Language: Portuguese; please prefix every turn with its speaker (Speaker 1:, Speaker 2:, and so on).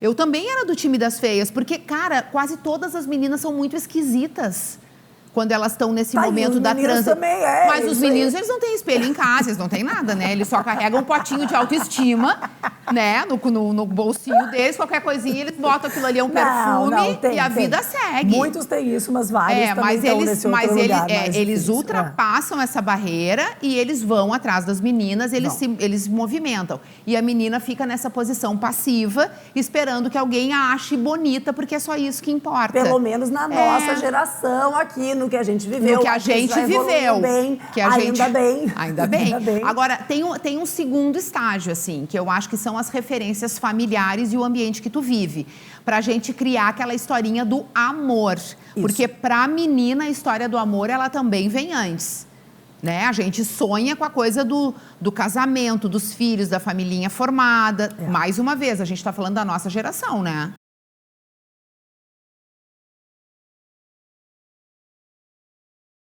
Speaker 1: Eu também era do time das feias, porque, cara, quase todas as meninas são muito esquisitas quando elas estão nesse momento da transa. Mas os meninos, eles não têm espelho em casa, eles não têm nada, né? Eles só carregam um potinho de autoestima, né? No bolsinho deles, qualquer coisinha, eles botam aquilo ali, é um perfume, e a vida segue.
Speaker 2: Muitos têm isso, mas vários também estão nesse outro lugar.
Speaker 1: Eles ultrapassam essa barreira e eles vão atrás das meninas, eles movimentam. E a menina fica nessa posição passiva, esperando que alguém a ache bonita, porque é só isso que importa.
Speaker 2: Pelo menos na nossa geração aqui, no que a gente viveu.
Speaker 1: No que a gente viveu.
Speaker 2: Bem,
Speaker 1: que a gente,
Speaker 2: bem.
Speaker 1: Ainda bem. Agora, tem um segundo estágio, assim, que eu acho que são as referências familiares e o ambiente que tu vive. Pra gente criar aquela historinha do amor. Isso. Porque pra menina, a história do amor, ela também vem antes. Né? A gente sonha com a coisa do casamento, dos filhos, da familhinha formada. Mais uma vez, a gente tá falando da nossa geração, né?